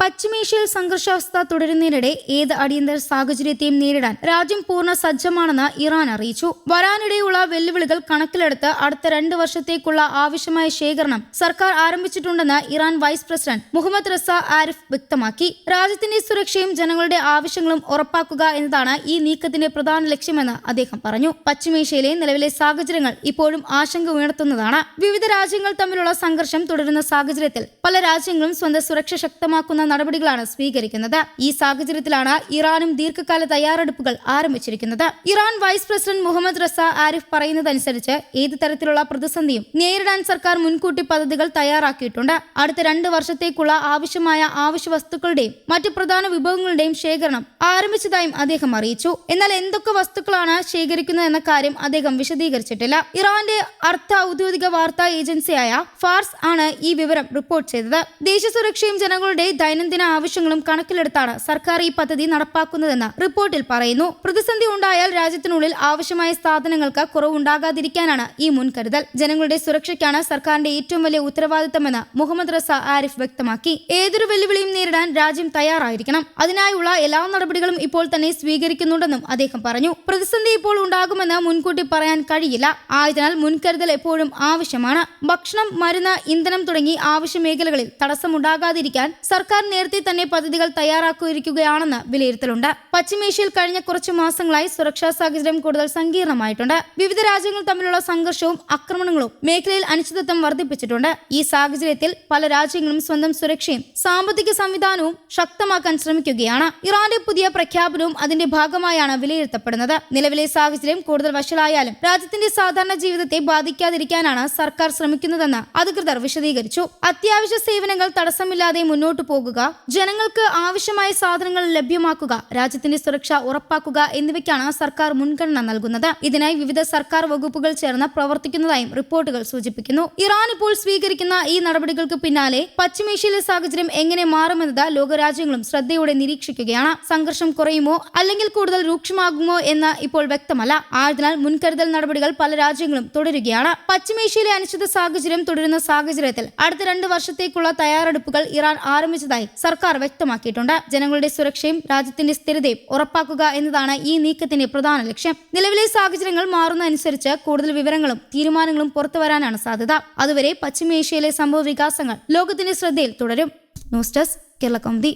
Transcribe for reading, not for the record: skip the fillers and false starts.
പശ്ചിമേഷ്യയിൽ സംഘർഷാവസ്ഥ തുടരുന്നതിനിടെ ഏത് അടിയന്തര സാഹചര്യത്തെയും നേരിടാൻ രാജ്യം പൂർണ്ണ സജ്ജമാണെന്ന് ഇറാൻ അറിയിച്ചു. വരാനിടയുള്ള വെല്ലുവിളികൾ കണക്കിലെടുത്ത് അടുത്ത 2 വർഷത്തേക്കുള്ള ആവശ്യമായ ശേഖരണം സർക്കാർ ആരംഭിച്ചിട്ടുണ്ടെന്ന് Iran vice president Mohammad Reza Aref വ്യക്തമാക്കി. രാജ്യത്തിന്റെ സുരക്ഷയും ജനങ്ങളുടെ ആവശ്യങ്ങളും ഉറപ്പാക്കുക എന്നതാണ് ഈ നീക്കത്തിന്റെ പ്രധാന ലക്ഷ്യമെന്ന് അദ്ദേഹം പറഞ്ഞു. പശ്ചിമേഷ്യയിലെ നിലവിലെ സാഹചര്യങ്ങൾ ഇപ്പോഴും ആശങ്ക ഉയർത്തുന്നതാണ്. വിവിധ രാജ്യങ്ങൾ തമ്മിലുള്ള സംഘർഷം തുടരുന്ന സാഹചര്യത്തിൽ പല രാജ്യങ്ങളും സ്വന്തം സുരക്ഷ ശക്തമാക്കുന്ന നടപടികളാണ് സ്വീകരിക്കുന്നത്. ഈ സാഹചര്യത്തിലാണ് ഇറാനും ദീർഘകാല തയ്യാറെടുപ്പുകൾ ആരംഭിച്ചിരിക്കുന്നത്. Iran vice president Mohammad Reza Aref പറയുന്നതനുസരിച്ച് ഏത് തരത്തിലുള്ള പ്രതിസന്ധിയും നേരിടാൻ സർക്കാർ മുൻകൂട്ടി പദ്ധതികൾ തയ്യാറാക്കിയിട്ടുണ്ട്. അടുത്ത 2 വർഷത്തേക്കുള്ള ആവശ്യമായ അവശ്യ വസ്തുക്കളുടെയും മറ്റ് പ്രധാന വിഭവങ്ങളുടെയും ശേഖരണം ആരംഭിച്ചതായും അദ്ദേഹം അറിയിച്ചു. എന്നാൽ എന്തൊക്കെ വസ്തുക്കളാണ് ശേഖരിക്കുന്നത് എന്ന കാര്യം അദ്ദേഹം വിശദീകരിച്ചിട്ടില്ല. ഇറാന്റെ അർദ്ധ ഔദ്യോഗിക വാർത്താ ഏജൻസിയായ ഫാർസ് ആണ് ഈ വിവരം റിപ്പോർട്ട് ചെയ്തത്. ദേശീയ സുരക്ഷയും ജനങ്ങളുടെ ദൈനംദിന ആവശ്യങ്ങളും കണക്കിലെടുത്താണ് സർക്കാർ ഈ പദ്ധതി നടപ്പാക്കുന്നതെന്ന് റിപ്പോർട്ടിൽ പറയുന്നു. പ്രതിസന്ധി ഉണ്ടായാൽ രാജ്യത്തിനുള്ളിൽ ആവശ്യമായ സാധനങ്ങൾക്ക് കുറവുണ്ടാകാതിരിക്കാനാണ് ഈ മുൻകരുതൽ. ജനങ്ങളുടെ സുരക്ഷയ്ക്കാണ് സർക്കാരിന്റെ ഏറ്റവും വലിയ ഉത്തരവാദിത്തമെന്ന് മുഹമ്മദ് റസ ആരിഫ് വ്യക്തമാക്കി. ഏതൊരു വെല്ലുവിളിയും നേരിടാൻ രാജ്യം തയ്യാറായിരിക്കണം. അതിനായുള്ള എല്ലാ നടപടികളും ഇപ്പോൾ തന്നെ സ്വീകരിക്കുന്നുണ്ടെന്നും അദ്ദേഹം പറഞ്ഞു. പ്രതിസന്ധി ഇപ്പോൾ ഉണ്ടാകുമെന്ന് മുൻകൂട്ടി പറയാൻ കഴിയില്ല. ആയതിനാൽ മുൻകരുതൽ എപ്പോഴും ആവശ്യമാണ്. ഭക്ഷണം, മരുന്ന്, ഇന്ധനം തുടങ്ങി ആവശ്യ മേഖലകളിൽ തടസ്സമുണ്ടാകാതിരിക്കാൻ സർക്കാർ നേരത്തെ തന്നെ പദ്ധതികൾ തയ്യാറാക്കിയിരിക്കുകയാണെന്ന് വിലയിരുത്തലുണ്ട്. പശ്ചിമേഷ്യയിൽ കഴിഞ്ഞ കുറച്ചു മാസങ്ങളായി സുരക്ഷാ സാഹചര്യം കൂടുതൽ സങ്കീർണമായിട്ടുണ്ട്. വിവിധ രാജ്യങ്ങൾ തമ്മിലുള്ള സംഘർഷവും ആക്രമണങ്ങളും മേഖലയിൽ അനിശ്ചിതത്വം വർദ്ധിപ്പിച്ചിട്ടുണ്ട്. ഈ സാഹചര്യത്തിൽ പല രാജ്യങ്ങളും സ്വന്തം സുരക്ഷയും സാമ്പത്തിക സംവിധാനവും ശക്തമാക്കാൻ ശ്രമിക്കുകയാണ്. ഇറാന്റെ പുതിയ പ്രഖ്യാപനവും അതിന്റെ ഭാഗമായാണ് വിലയിരുത്തപ്പെടുന്നത്. നിലവിലെ സാഹചര്യം കൂടുതൽ വഷളായാലും രാജ്യത്തിന്റെ സാധാരണ ജീവിതത്തെ ബാധിക്കാതിരിക്കാനാണ് സർക്കാർ ശ്രമിക്കുന്നതെന്ന് അധികൃതർ വിശദീകരിച്ചു. അത്യാവശ്യ സേവനങ്ങൾ തടസ്സമില്ലാതെ മുന്നോട്ടു പോകുക, ജനങ്ങൾക്ക് ആവശ്യമായ സാധനങ്ങൾ ലഭ്യമാക്കുക, രാജ്യത്തിന്റെ സുരക്ഷ ഉറപ്പാക്കുക എന്നിവയ്ക്കാണ് സർക്കാർ മുൻഗണന നൽകുന്നത്. ഇതിനായി വിവിധ സർക്കാർ വകുപ്പുകൾ ചേർന്ന് പ്രവർത്തിക്കുന്നതായും റിപ്പോർട്ടുകൾ സൂചിപ്പിക്കുന്നു. ഇറാൻ ഇപ്പോൾ സ്വീകരിക്കുന്ന ഈ നടപടികൾക്ക് പിന്നാലെ പശ്ചിമേഷ്യയിലെ സാഹചര്യം എങ്ങനെ മാറുമെന്നത് ലോകരാജ്യങ്ങളും ശ്രദ്ധയോടെ നിരീക്ഷിക്കുകയാണ്. സംഘർഷം കുറയുമോ അല്ലെങ്കിൽ കൂടുതൽ രൂക്ഷമാകുമോ എന്ന് ഇപ്പോൾ വ്യക്തമല്ല. ആയതിനാൽ മുൻകരുതൽ നടപടികൾ പല രാജ്യങ്ങളും തുടരുകയാണ്. പശ്ചിമേഷ്യയിലെ അനിശ്ചിത സാഹചര്യം തുടരുന്ന സാഹചര്യത്തിൽ അടുത്ത 2 വർഷത്തേക്കുള്ള തയ്യാറെടുപ്പുകൾ ഇറാൻ ആരംഭിച്ചതായി സർക്കാർ വ്യക്തമാക്കിയിട്ടുണ്ട്. ജനങ്ങളുടെ സുരക്ഷയും രാജ്യത്തിന്റെ സ്ഥിരതയും ഉറപ്പാക്കുക എന്നതാണ് ഈ നീക്കത്തിന്റെ പ്രധാന ലക്ഷ്യം. നിലവിലെ സാഹചര്യങ്ങൾ മാറുന്നതനുസരിച്ച് കൂടുതൽ വിവരങ്ങളും തീരുമാനങ്ങളും പുറത്തുവരാനാണ് സാധ്യത. അതുവരെ പശ്ചിമേഷ്യയിലെ സംഭവ വികാസങ്ങൾ ലോകത്തിന്റെ ശ്രദ്ധയിൽ തുടരും. News desk Kerala Kaumudi.